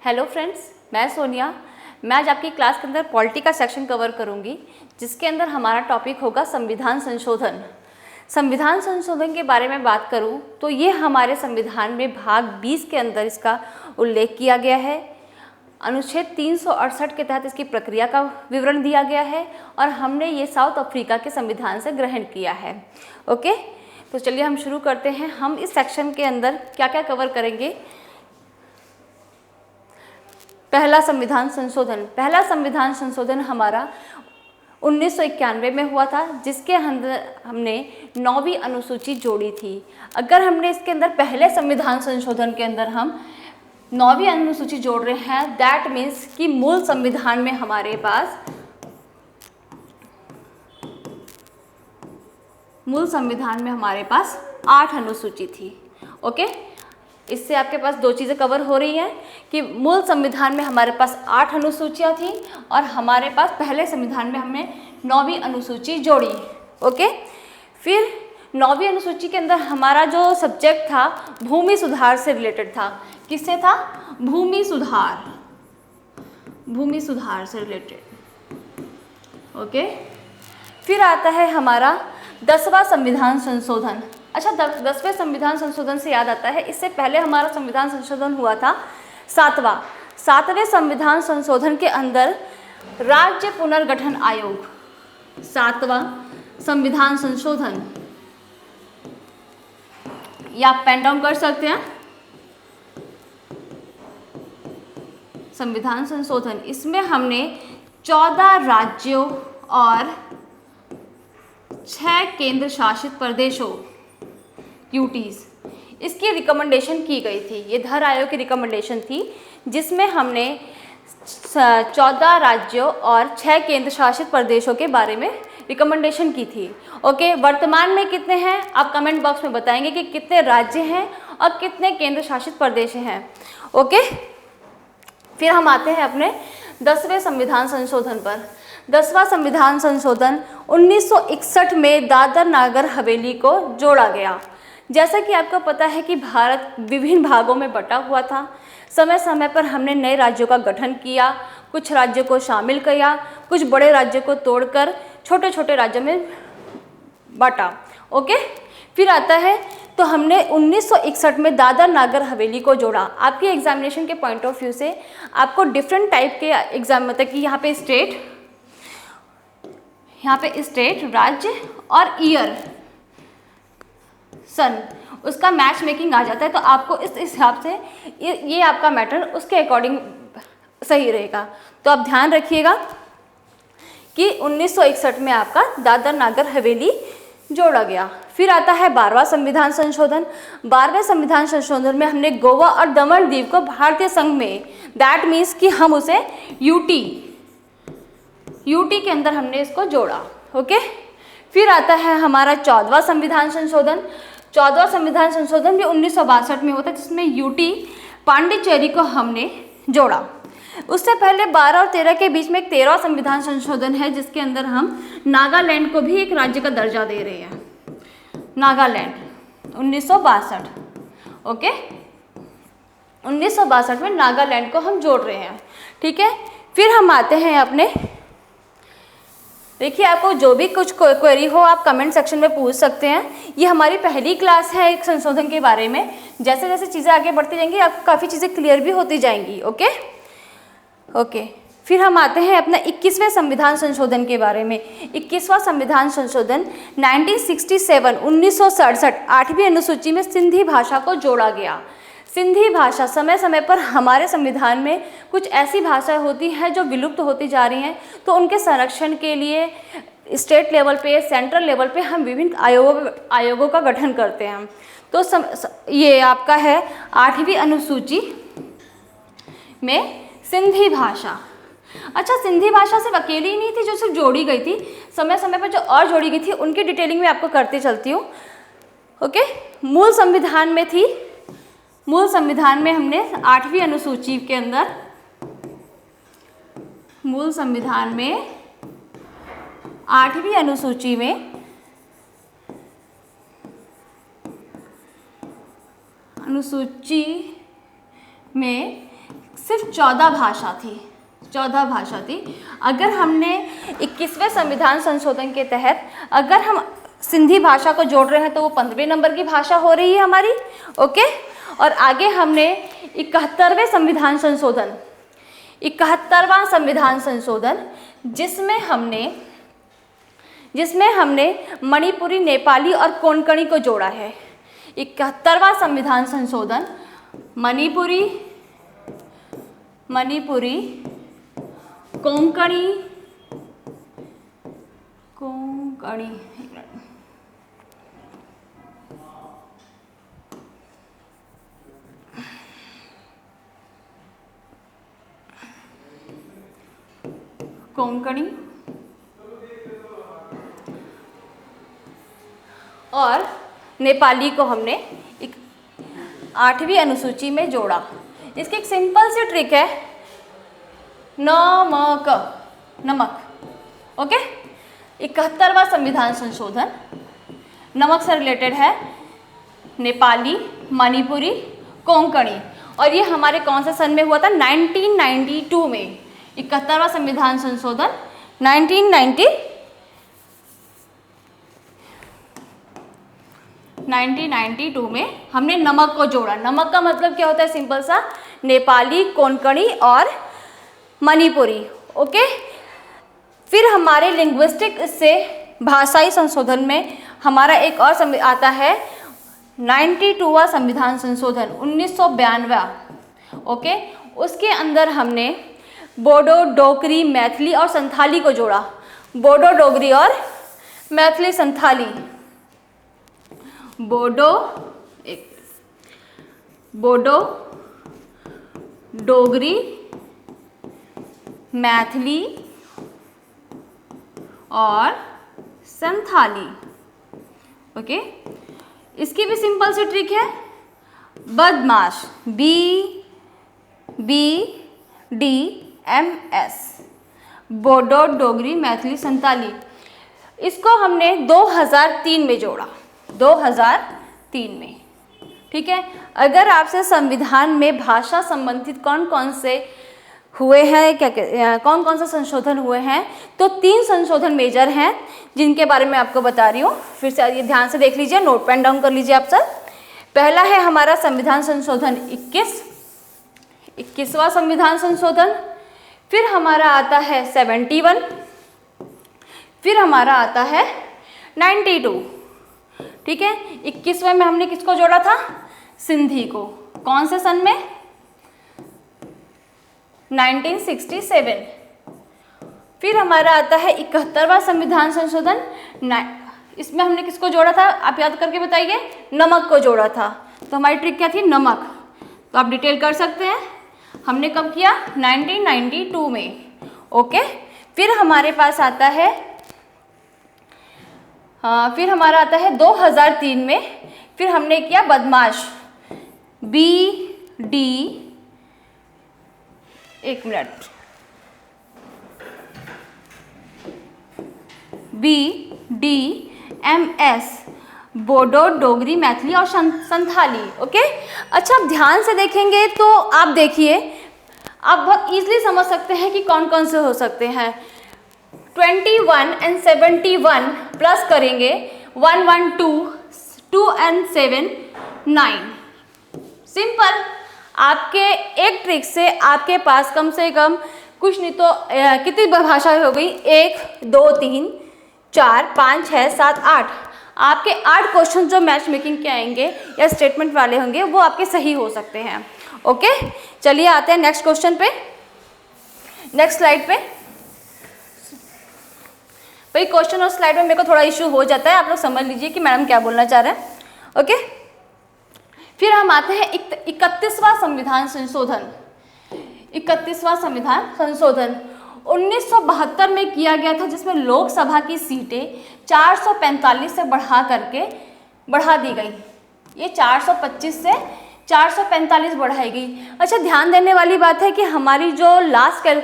Hello friends, मैं सोनिया। मैं आज आपकी क्लास के अंदर पॉलिटी का सेक्शन कवर करूंगी, जिसके अंदर हमारा टॉपिक होगा संविधान संशोधन। संविधान संशोधन के बारे में बात करूं तो ये हमारे संविधान में भाग 20 के अंदर इसका उल्लेख किया गया है। अनुच्छेद 368 के तहत इसकी प्रक्रिया का विवरण दिया गया है और हमने ये साउथ अफ्रीका के संविधान से ग्रहण किया है। ओके, तो चलिए हम शुरू करते हैं। हम इस सेक्शन के अंदर क्या क्या कवर करेंगे। पहला संविधान संशोधन हमारा 1991 में हुआ था, जिसके अंदर हमने 9वीं अनुसूची जोड़ी थी। अगर हमने इसके अंदर पहले संविधान संशोधन के अंदर हम 9वीं अनुसूची जोड़ रहे हैं, दैट मीन्स कि मूल संविधान में हमारे पास 8 अनुसूची थी। ओके, इससे आपके पास दो चीज़ें कवर हो रही हैं कि मूल संविधान में हमारे पास 8 अनुसूचियाँ थी और हमारे पास पहले संविधान में हमने 9वीं अनुसूची जोड़ी। ओके, फिर 9वीं अनुसूची के अंदर हमारा जो सब्जेक्ट था भूमि सुधार से रिलेटेड था। किससे था? भूमि सुधार से रिलेटेड। ओके, फिर आता है हमारा 10वां संविधान संशोधन। अच्छा, 10वें संविधान संशोधन से याद आता है, इससे पहले हमारा संविधान संशोधन हुआ था 7वें संविधान संशोधन के अंदर राज्य पुनर्गठन आयोग। 7वां संविधान संशोधन, या आप पेन डाउन कर सकते हैं। संविधान संशोधन, इसमें हमने 14 राज्यों और 6 केंद्र शासित प्रदेशों यूटीज, इसकी रिकमेंडेशन की गई थी। ये धर आयोग की रिकमेंडेशन थी, जिसमें हमने 14 राज्यों और 6 केंद्र शासित प्रदेशों के बारे में रिकमेंडेशन की थी। ओके, वर्तमान में कितने हैं आप कमेंट बॉक्स में बताएंगे कि कितने राज्य हैं और कितने केंद्र शासित प्रदेश हैं। ओके, फिर हम आते हैं अपने 10वें संविधान संशोधन पर। 10वां संविधान संशोधन 1961 में दादर नागर हवेली को जोड़ा गया। जैसा कि आपको पता है कि भारत विभिन्न भागों में बटा हुआ था। समय समय पर हमने नए राज्यों का गठन किया, कुछ राज्यों को शामिल किया, कुछ बड़े राज्यों को तोड़कर छोटे छोटे राज्यों में बांटा। ओके, फिर आता है तो हमने 1961 में दादर नागर हवेली को जोड़ा। आपके एग्जामिनेशन के पॉइंट ऑफ व्यू से आपको डिफरेंट टाइप के एग्जाम, मतलब कि यहाँ पे स्टेट, राज्य और ईयर, सन, उसका मैच मेकिंग आ जाता है। तो आपको इस हिसाब से ये आपका मैटर उसके अकॉर्डिंग सही रहेगा। तो आप ध्यान रखिएगा कि 1961 में आपका दादर नागर हवेली जोड़ा गया। फिर आता है 12वां संविधान संशोधन। 12वें संविधान संशोधन में हमने गोवा और दमन द्वीप को भारतीय संघ में, दैट मीन्स कि हम उसे यूटी के अंदर हमने इसको जोड़ा। ओके, फिर आता है हमारा 14वां संविधान संशोधन। 14वां संविधान संशोधन भी 1962 में होता है, जिसमें यूटी पांडिचेरी को हमने जोड़ा। उससे पहले 12 और 13 के बीच में एक 13वां संविधान संशोधन है, जिसके अंदर हम नागालैंड को भी एक राज्य का दर्जा दे रहे हैं। नागालैंड 1962। ओके, 1962 में नागालैंड को हम जोड़ रहे हैं। ठीक है, फिर हम आते हैं अपने, देखिए आपको जो भी कुछ क्वेरी हो आप कमेंट सेक्शन में पूछ सकते हैं। ये हमारी पहली क्लास है एक संशोधन के बारे में। जैसे जैसे चीज़ें आगे बढ़ती जाएंगी आपको काफ़ी चीज़ें क्लियर भी होती जाएंगी। ओके, फिर हम आते हैं अपना 21वें संविधान संशोधन के बारे में। 21वां संविधान संशोधन 1967 8वीं अनुसूची में सिंधी भाषा को जोड़ा गया। सिंधी भाषा, समय समय पर हमारे संविधान में कुछ ऐसी भाषाएं होती हैं जो विलुप्त होती जा रही हैं, तो उनके संरक्षण के लिए स्टेट लेवल पे, सेंट्रल लेवल पे हम विभिन्न आयोगों का गठन करते हैं। तो ये आपका है 8वीं अनुसूची में सिंधी भाषा। अच्छा, सिंधी भाषा सिर्फ अकेली ही नहीं थी जो सिर्फ जोड़ी गई थी, समय समय पर जो और जोड़ी गई थी उनकी डिटेलिंग में आपको करते चलती हूँ। ओके, मूल संविधान में हमने 8वीं अनुसूची के अंदर, मूल संविधान में 8वीं अनुसूची में सिर्फ 14 भाषा थी, 14 भाषा थी। अगर हमने 21वें संविधान संशोधन के तहत अगर हम सिंधी भाषा को जोड़ रहे हैं तो वो 15वें नंबर की भाषा हो रही है हमारी, ओके। और आगे हमने 71वें संविधान संशोधन, 71वां संविधान संशोधन जिसमें हमने मणिपुरी, नेपाली और कोंकणी को जोड़ा है। 71वां संविधान संशोधन मणिपुरी, कोंकणी और नेपाली को हमने 8वीं अनुसूची में जोड़ा। इसकी एक सिंपल सी ट्रिक है, नमक, ओके। 71वां संविधान संशोधन नमक से रिलेटेड है, नेपाली, मणिपुरी, कोंकणी, और ये हमारे कौन से सन में हुआ था? 1992 में। 71वां संविधान संशोधन 1992 में हमने नमक को जोड़ा। नमक का मतलब क्या होता है? सिंपल सा, नेपाली, कोंकणी और मणिपुरी, ओके। फिर हमारे लिंग्विस्टिक से भाषाई संशोधन में हमारा एक और आता है 92वां संविधान संशोधन 1992, ओके। उसके अंदर हमने बोडो, डोगरी, मैथिली और संथाली को जोड़ा। बोडो, डोगरी और मैथिली, संथाली। बोडो, डोगरी, मैथिली और संथाली, ओके। इसकी भी सिंपल सी ट्रिक है, बदमाश, BDMS, बोडो, डोगरी, मैथिली, संथाली। इसको हमने 2003 में जोड़ा, 2003 में, ठीक है। अगर आपसे संविधान में भाषा संबंधित कौन कौन से हुए हैं, कौन कौन से संशोधन हुए हैं, तो 3 संशोधन मेजर हैं जिनके बारे में आपको बता रही हूँ। फिर से ये ध्यान से देख लीजिए, नोट पेन डाउन कर लीजिए आप सब। पहला है हमारा संविधान संशोधन 21वां संविधान संशोधन। फिर हमारा आता है 71, फिर हमारा आता है 92, ठीक है। 21वें में हमने किसको जोड़ा था? सिंधी को। कौन से सन में? 1967। फिर हमारा आता है 71वां संविधान संशोधन। इसमें हमने किसको जोड़ा था? आप याद करके बताइए। नमक को जोड़ा था। तो हमारी ट्रिक क्या थी? नमक। तो आप डिटेल कर सकते हैं। हमने कब किया? 1992 में, ओके। फिर हमारे पास आता है, फिर हमारा आता है 2003 में। फिर हमने किया बदमाश, BDMS, बोडो, डोगरी, मैथिली और संथाली, ओके। अच्छा, आप ध्यान से देखेंगे तो आप देखिए, आप बहुत इजीली समझ सकते हैं कि कौन कौन से हो सकते हैं। 21 and 71 प्लस करेंगे 112, 2 and 7 9। सिंपल। आपके एक ट्रिक से आपके पास कम से कम कुछ नहीं तो कितनी भाषाएं हो गई? 1, 2, 3, 4, 5, 6, 7, 8। आपके 8 क्वेश्चन जो मैच मेकिंग के आएंगे या स्टेटमेंट वाले होंगे वो आपके सही हो सकते हैं, ओके। चलिए आते हैं नेक्स्ट क्वेश्चन पे, नेक्स्ट स्लाइड पे। भाई क्वेश्चन और स्लाइड में मेरे को थोड़ा इशू हो जाता है, आप लोग समझ लीजिए कि मैडम क्या बोलना चाह रहे हैं, ओके। फिर हम आते हैं 31वां संविधान संशोधन। 31वां संविधान संशोधन 1972 में किया गया था, जिसमें लोकसभा की सीटें 445 से बढ़ा दी गई। ये 425 से 445 बढ़ाई गई। अच्छा, ध्यान देने वाली बात है कि हमारी जो लास्ट क्या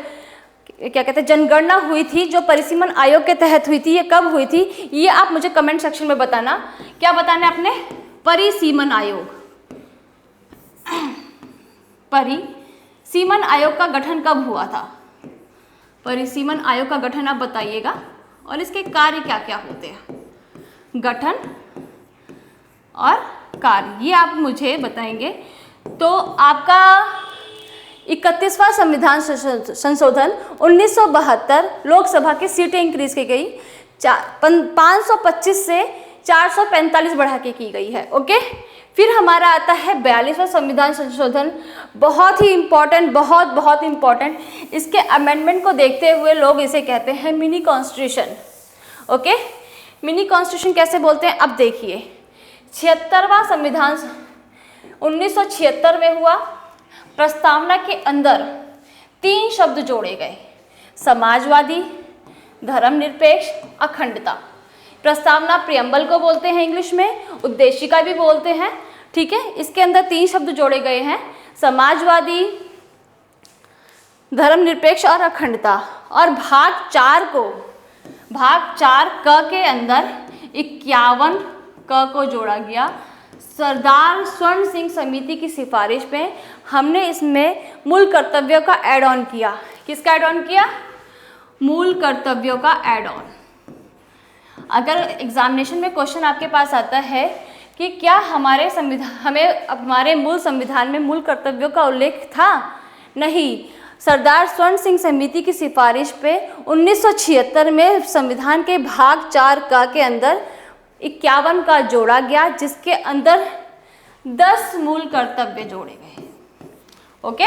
कहते हैं जनगणना हुई थी, जो परिसीमन आयोग के तहत हुई थी, ये कब हुई थी? ये आप मुझे कमेंट सेक्शन में बताना। क्या बताना है आपने? परिसीमन आयोग, परिसीमन आयोग का गठन कब हुआ था? परिसीमन आयोग का गठन आप बताइएगा और इसके कार्य क्या क्या होते हैं। गठन और कार्य ये आप मुझे बताएंगे। तो आपका 31वां संविधान संशोधन 1972 लोकसभा की सीटें इंक्रीज की गई, 525 से 445 बढ़ा के की गई है। ओके, फिर हमारा आता है 42वां संविधान संशोधन, बहुत ही इम्पॉर्टेंट, बहुत इम्पॉर्टेंट। इसके अमेंडमेंट को देखते हुए लोग इसे कहते हैं mini constitution. Okay, mini constitution कैसे बोलते हैं अब देखिए। 76वां संविधान 1976 में हुआ। प्रस्तावना के अंदर 3 शब्द जोड़े गए, समाजवादी, धर्मनिरपेक्ष, अखंडता। प्रस्तावना प्रियम्बल को बोलते हैं इंग्लिश में, उद्देशिका भी बोलते हैं। ठीक है, इसके अंदर 3 शब्द जोड़े गए हैं, समाजवादी, धर्मनिरपेक्ष और अखंडता। और भाग 4 क के अंदर 51 क को जोड़ा गया। सरदार स्वर्ण सिंह समिति की सिफारिश पे हमने इसमें मूल कर्तव्यों का ऐड ऑन किया। किसका ऐड ऑन किया? मूल कर्तव्यों का ऐड ऑन। अगर एग्जामिनेशन में क्वेश्चन आपके पास आता है कि क्या हमारे मूल संविधान में मूल कर्तव्यों का उल्लेख था? नहीं। सरदार स्वर्ण सिंह समिति की सिफारिश पे 1976 में संविधान के भाग 4 का के अंदर 51 का जोड़ा गया, जिसके अंदर 10 मूल कर्तव्य जोड़े गए। ओके,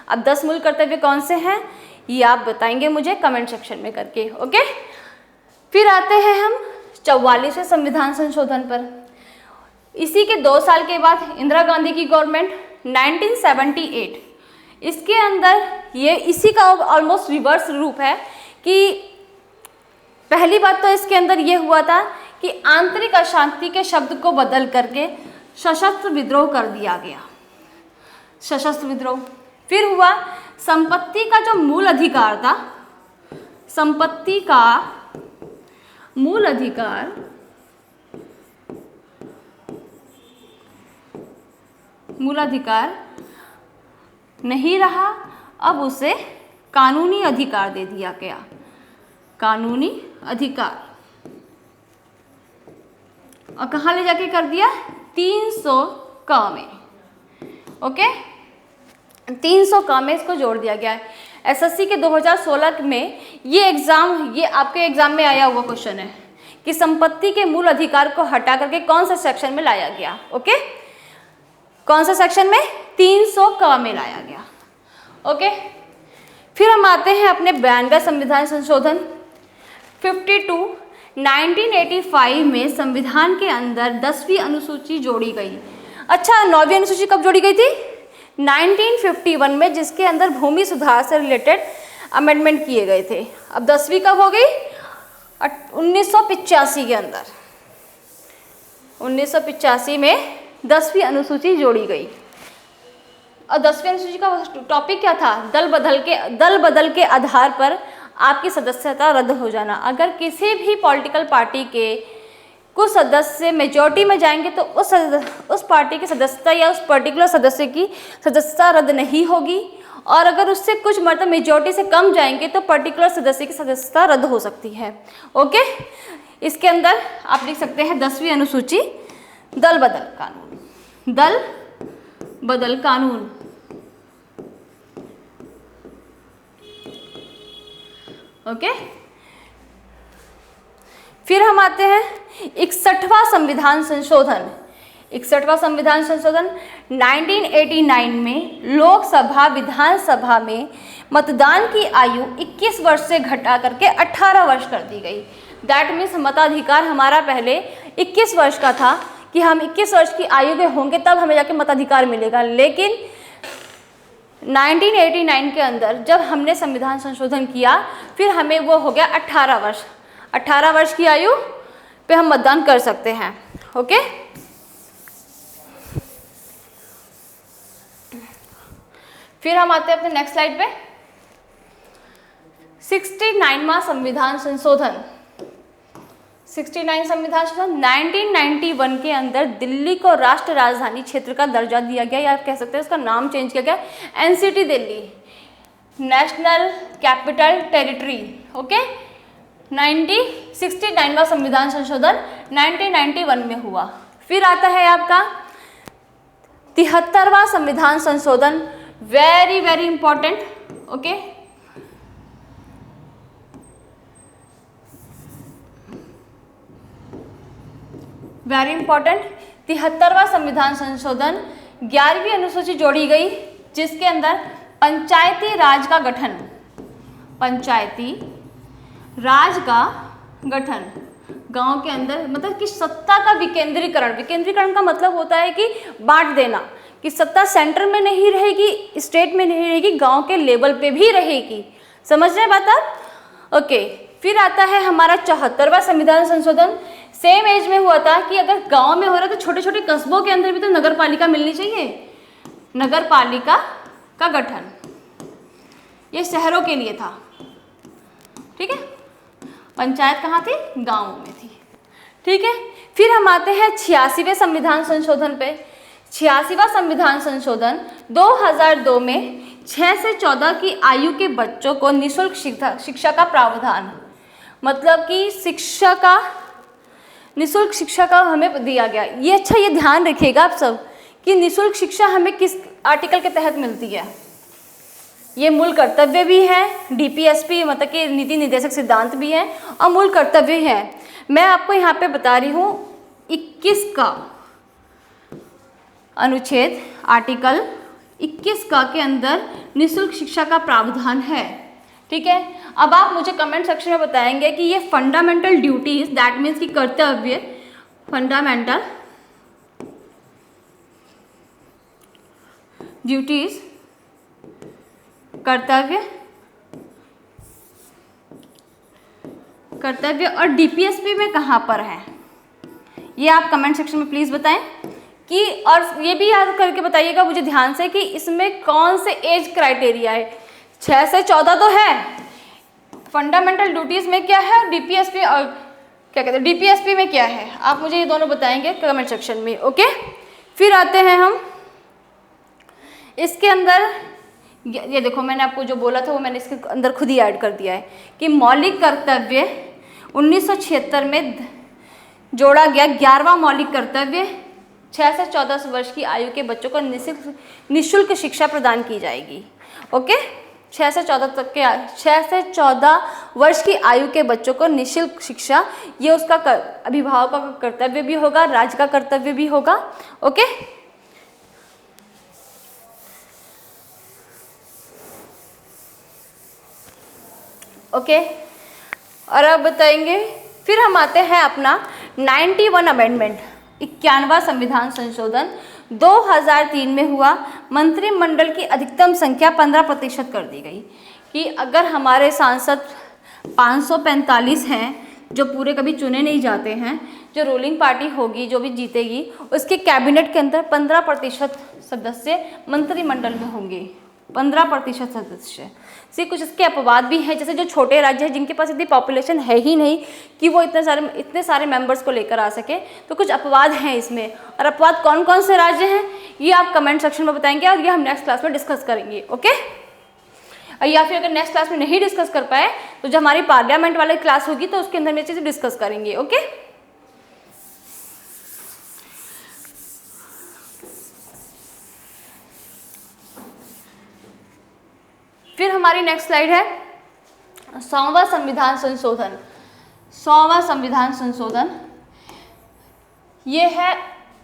अब 10 मूल कर्तव्य कौन से हैं ये आप बताएंगे मुझे कमेंट सेक्शन में करके। ओके, फिर आते हैं हम 44वें संविधान संशोधन पर। इसी के 2 साल के बाद इंदिरा गांधी की गवर्नमेंट 1978, इसके अंदर ये इसी का ऑलमोस्ट रिवर्स रूप है कि पहली बात तो इसके अंदर ये हुआ था कि आंतरिक अशांति के शब्द को बदल करके सशस्त्र विद्रोह कर दिया गया, सशस्त्र विद्रोह। फिर हुआ संपत्ति का जो मूल अधिकार था, संपत्ति का मूल अधिकार नहीं रहा, अब उसे कानूनी अधिकार दे दिया गया, कानूनी अधिकार। और कहाँ ले जाके कर दिया? 300 क में। ओके, 300 क में इसको जोड़ दिया गया है। एसएससी के 2016 में ये आपके एग्जाम में आया हुआ क्वेश्चन है कि संपत्ति के मूल अधिकार को हटा करके कौन सा सेक्शन में लाया गया। ओके, कौन सा सेक्शन में? 300 क में लाया गया। ओके, फिर हम आते हैं अपने 92वें संविधान संशोधन 52। 1985 में संविधान के अंदर 10वीं अनुसूची जोड़ी गई। अच्छा, 9वीं अनुसूची कब जोड़ी गई थी? 1951 में, जिसके अंदर भूमि सुधार से रिलेटेड अमेंडमेंट किए गए थे। अब 10वीं कब हो गई? 1985 के अंदर, 1985 में 10वीं अनुसूची जोड़ी गई। और 10वीं अनुसूची का टॉपिक क्या था? दल बदल के आधार पर आपकी सदस्यता रद्द हो जाना। अगर किसी भी पॉलिटिकल पार्टी के कुछ सदस्य मेजॉरिटी में जाएंगे तो उस पार्टी की सदस्यता या उस पर्टिकुलर सदस्य की सदस्यता रद्द नहीं होगी, और अगर उससे कुछ मतलब मेजॉरिटी से कम जाएंगे तो पर्टिकुलर सदस्य की सदस्यता रद्द हो सकती है। ओके, इसके अंदर आप लिख सकते हैं 10वीं अनुसूची दल बदल कानून, दल बदल कानून। ओके, फिर हम आते हैं 61वां संविधान संशोधन। 61वां संविधान संशोधन 1989 में लोकसभा विधानसभा में मतदान की आयु 21 वर्ष से घटा करके 18 वर्ष कर दी गई। दैट मीन्स मताधिकार हमारा पहले 21 वर्ष का था कि हम 21 वर्ष की आयु के होंगे तब हमें जाके मताधिकार मिलेगा, लेकिन 1989 के अंदर जब हमने संविधान संशोधन किया फिर हमें वो हो गया 18 वर्ष। 18 वर्ष की आयु पे हम मतदान कर सकते हैं। ओके, फिर हम आते हैं अपने नेक्स्ट स्लाइड पे। 69वां संविधान संशोधन 69 संविधान संशोधन 1991 के अंदर दिल्ली को राष्ट्र राजधानी क्षेत्र का दर्जा दिया गया, या आप कह सकते हैं उसका नाम चेंज किया गया, NCT Delhi, national capital territory. Okay, 69वां संविधान संशोधन 1991 में हुआ। फिर आता है आपका 73वां संविधान संशोधन, very very important. Okay, very important. 73वां संविधान संशोधन 11वीं अनुसूची जोड़ी गई, जिसके अंदर पंचायती राज का गठन, पंचायती राज का गठन, गांव के अंदर मतलब कि सत्ता का विकेंद्रीकरण, विकेंद्रीकरण का मतलब होता है कि बांट देना, कि सत्ता सेंटर में नहीं रहेगी, स्टेट में नहीं रहेगी, गांव के लेवल पे भी रहेगी। समझ रहे हैं बात आप? ओके, फिर आता है हमारा 74वां संविधान संशोधन, सेम एज में हुआ था कि अगर गांव में हो रहा है तो छोटे छोटे कस्बों के अंदर भी तो नगर पालिका मिलनी चाहिए, नगर पालिका का गठन, ये शहरों के लिए था। ठीक है, पंचायत कहाँ थी? गांव में थी। ठीक है, फिर हम आते हैं 86वें संविधान संशोधन पे। 86वां संविधान संशोधन 2002 में 6 से 14 की आयु के बच्चों को निःशुल्क शिक्षा का प्रावधान, मतलब कि शिक्षा का, निःशुल्क शिक्षा का हमें दिया गया। ये अच्छा, ये ध्यान रखिएगा आप सब कि निःशुल्क शिक्षा हमें किस आर्टिकल के तहत मिलती है। ये मूल कर्तव्य भी है, डीपीएसपी मतलब कि नीति निर्देशक सिद्धांत भी है, और मूल कर्तव्य है। मैं आपको यहाँ पे बता रही हूँ 21 का अनुच्छेद, आर्टिकल 21 का के अंदर निःशुल्क शिक्षा का प्रावधान है। ठीक है, अब आप मुझे कमेंट सेक्शन में बताएंगे कि ये फंडामेंटल ड्यूटीज, दैट मीन्स कि कर्तव्य, फंडामेंटल ड्यूटीज, कर्तव्य और डीपीएसपी में कहाँ पर है, ये आप कमेंट सेक्शन में प्लीज बताएं। कि और ये भी याद करके बताइएगा मुझे ध्यान से कि इसमें कौन से एज क्राइटेरिया है। 6 से 14 तो है, फंडामेंटल ड्यूटीज में क्या है, डीपीएसपी और क्या कहते हैं डीपीएसपी में क्या है, आप मुझे ये दोनों बताएंगे कमेंट सेक्शन में। ओके, फिर आते हैं हम इसके अंदर, ये देखो मैंने आपको जो बोला था वो मैंने इसके अंदर खुद ही ऐड कर दिया है कि मौलिक कर्तव्य 1976 में जोड़ा गया 11वां मौलिक कर्तव्य, 6 से 14 वर्ष की आयु के बच्चों को निःशुल्क शिक्षा प्रदान की जाएगी। ओके, 6 से 14 वर्ष की आयु के बच्चों को निःशुल्क शिक्षा, ये उसका अभिभावकों का कर्तव्य भी होगा, राज्य का कर्तव्य भी होगा। ओके, ओके, और अब बताएंगे, फिर हम आते हैं अपना 91 अमेंडमेंट, 91वां संविधान संशोधन 2003 में हुआ। मंत्रिमंडल की अधिकतम संख्या 15% कर दी गई कि अगर हमारे सांसद 545 हैं जो पूरे कभी चुने नहीं जाते हैं, जो रूलिंग पार्टी होगी जो भी जीतेगी उसके कैबिनेट के अंदर 15% सदस्य मंत्रिमंडल में होंगे, 15% सदस्य। से कुछ इसके अपवाद भी हैं, जैसे जो छोटे राज्य हैं जिनके पास इतनी पॉपुलेशन है ही नहीं कि वो इतने सारे मेंबर्स को लेकर आ सके, तो कुछ अपवाद हैं इसमें। और अपवाद कौन कौन से राज्य हैं ये आप कमेंट सेक्शन में बताएंगे और ये हम नेक्स्ट क्लास में डिस्कस करेंगे। ओके, या फिर अगर नेक्स्ट क्लास में नहीं डिस्कस कर पाए तो जब हमारी पार्लियामेंट वाली क्लास होगी तो उसके अंदर ये चीज़ें डिस्कस करेंगे। ओके, फिर हमारी नेक्स्ट स्लाइड है 100वां संविधान संशोधन। 100वां संविधान संशोधन ये है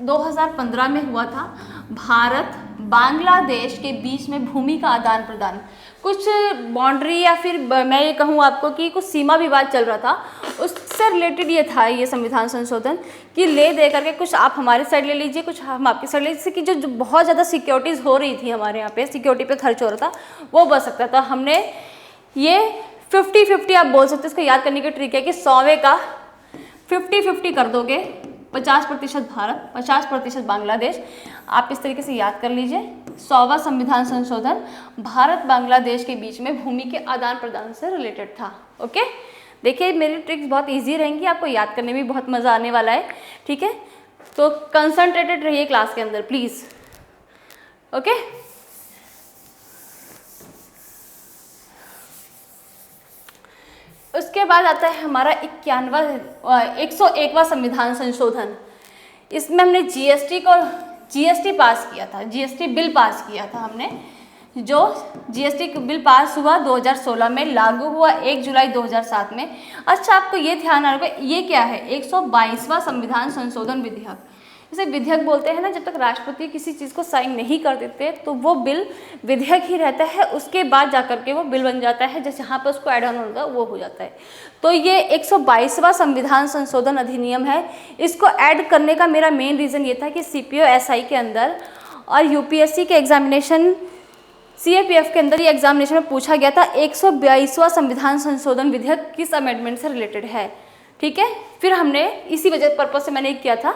2015 में हुआ था। भारत बांग्लादेश के बीच में भूमि का आदान प्रदान, कुछ बाउंड्री या फिर मैं ये कहूँ आपको कि कुछ सीमा विवाद चल रहा था, उससे रिलेटेड ये था ये संविधान संशोधन कि ले दे करके कुछ आप हमारे साइड ले लीजिए, कुछ हम आपकी साइड ले लीजिए, कि जो बहुत ज़्यादा सिक्योरिटीज़ हो रही थी हमारे यहाँ पे, सिक्योरिटी पे खर्च हो रहा था वो बच सकता था। हमने ये 50-50 आप बोल सकते हैं, इसको याद करने की ट्रिक है कि 100वें का 50-50 कर दोगे, 50% भारत 50% बांग्लादेश, आप इस तरीके से याद कर लीजिए। 100वां संविधान संशोधन भारत बांग्लादेश के बीच में भूमि के आदान प्रदान से रिलेटेड था। ओके, देखिए मेरी ट्रिक्स बहुत इजी रहेंगी, आपको याद करने में बहुत मज़ा आने वाला है, ठीक है। तो कंसंट्रेटेड रहिए क्लास के अंदर प्लीज़, ओके। उसके बाद आता है हमारा 101वां संविधान संशोधन। इसमें हमने जीएसटी पास किया था, जीएसटी बिल पास किया था हमने, जो जीएसटी बिल पास हुआ 2016 में, लागू हुआ 1 जुलाई 2007 में। अच्छा, आपको ये ध्यान रखना, ये क्या है, 122वां संविधान संशोधन विधेयक। इसे विधेयक बोलते हैं ना, जब तक राष्ट्रपति किसी चीज़ को साइन नहीं कर देते तो वो बिल विधेयक ही रहता है, उसके बाद जाकर के वो बिल बन जाता है, जैसे यहाँ पर उसको एड ऑन होगा वो हो जाता है। तो ये 122वां संविधान संशोधन अधिनियम है। इसको ऐड करने का मेरा मेन रीज़न ये था कि सीपीओ एसआई के अंदर और यूपीएससी के एग्जामिनेशन, सीएपीएफ के अंदर ये एग्जामिनेशन में पूछा गया था 122वां संविधान संशोधन विधेयक किस अमेंडमेंट से रिलेटेड है, ठीक है। फिर हमने इसी वजह पर्पज से मैंने किया था,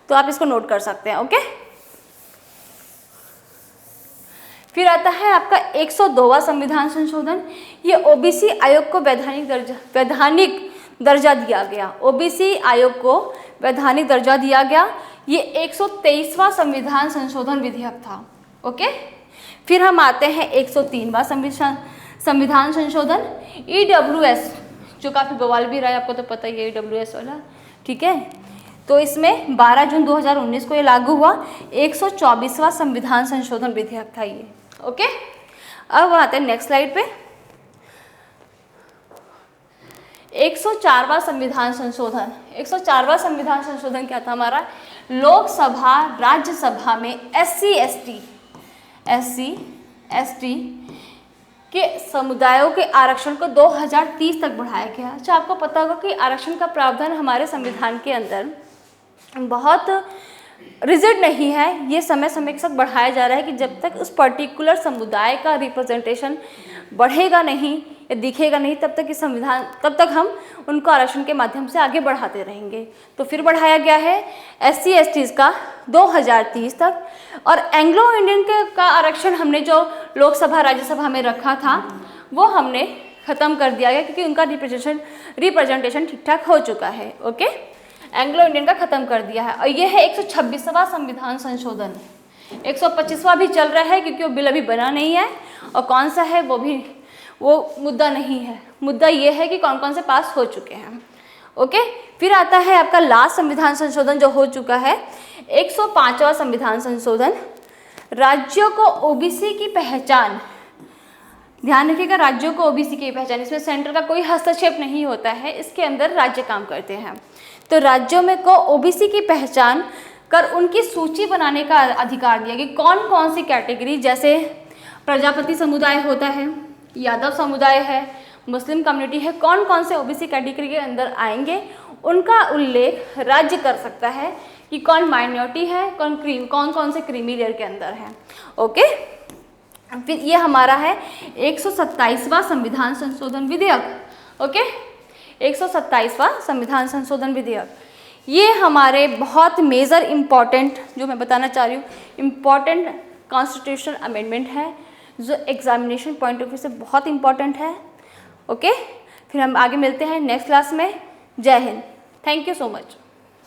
तो आप इसको नोट कर सकते हैं, ओके। फिर आता है आपका 102वां संविधान संशोधन। ये ओबीसी आयोग को वैधानिक दर्जा दिया गया, ओबीसी आयोग को वैधानिक दर्जा दिया गया। ये 123वां संविधान संशोधन विधेयक था, ओके। फिर हम आते हैं 103वां संविधान संशोधन, ईडब्ल्यूएस, जो काफ़ी बवाल भी रहा है, आपको तो पता ही है ईडब्ल्यूएस वाला, ठीक है। तो इसमें 12 जून 2019 को ये लागू हुआ, 124वां संविधान संशोधन विधेयक था ये, ओके। अब आते हैं नेक्स्ट स्लाइड पे, 104वां संविधान संशोधन। 104वां संविधान संशोधन क्या था हमारा, लोकसभा राज्यसभा में एससी एसटी के समुदायों के आरक्षण को 2030 तक बढ़ाया गया। अच्छा, आपको पता होगा कि आरक्षण का प्रावधान हमारे संविधान के अंदर बहुत रिजिड नहीं है, ये समय समय के साथ बढ़ाया जा रहा है कि जब तक उस पर्टिकुलर समुदाय का रिप्रेजेंटेशन बढ़ेगा नहीं या दिखेगा नहीं, तब तक हम उनको आरक्षण के माध्यम से आगे बढ़ाते रहेंगे। तो फिर बढ़ाया गया है एससी एसटीज़ का 2030 तक। और एंग्लो इंडियन का आरक्षण हमने जो लोकसभा राज्यसभा में रखा था वो हमने ख़त्म कर दिया गया, क्योंकि उनका रिप्रेजेंटेशन ठीक ठाक हो चुका है, ओके। एंग्लो इंडियन का ख़त्म कर दिया है। और ये है 126वां संविधान संशोधन। 125वां भी चल रहा है क्योंकि वो बिल अभी बना नहीं है, और कौन सा है वो मुद्दा नहीं है। मुद्दा ये है कि कौन कौन से पास हो चुके हैं, ओके। फिर आता है आपका लास्ट संविधान संशोधन जो हो चुका है, 105वां संविधान संशोधन। राज्यों को ओबीसी की पहचान, ध्यान रखिएगा, राज्यों को ओबीसी की पहचान, इसमें सेंटर का कोई हस्तक्षेप नहीं होता है, इसके अंदर राज्य काम करते हैं। तो राज्यों में को ओबीसी की पहचान कर उनकी सूची बनाने का अधिकार दिया कि कौन कौन सी कैटेगरी, जैसे प्रजापति समुदाय होता है, यादव समुदाय है, मुस्लिम कम्युनिटी है, कौन कौन से ओबीसी कैटेगरी के अंदर आएंगे, उनका उल्लेख राज्य कर सकता है कि कौन माइनॉरिटी है, कौन कौन से क्रीमी लेयर के अंदर है, ओके। फिर ये हमारा है 127वां संविधान संशोधन विधेयक, ओके। 127वां संविधान संशोधन विधेयक, ये हमारे बहुत मेजर इम्पॉर्टेंट, जो मैं बताना चाह रही हूँ, इम्पॉर्टेंट कॉन्स्टिट्यूशनल अमेंडमेंट है, जो एग्जामिनेशन पॉइंट ऑफ व्यू से बहुत इम्पॉर्टेंट है, ओके। फिर हम आगे मिलते हैं नेक्स्ट क्लास में। जय Hind, thank you so much.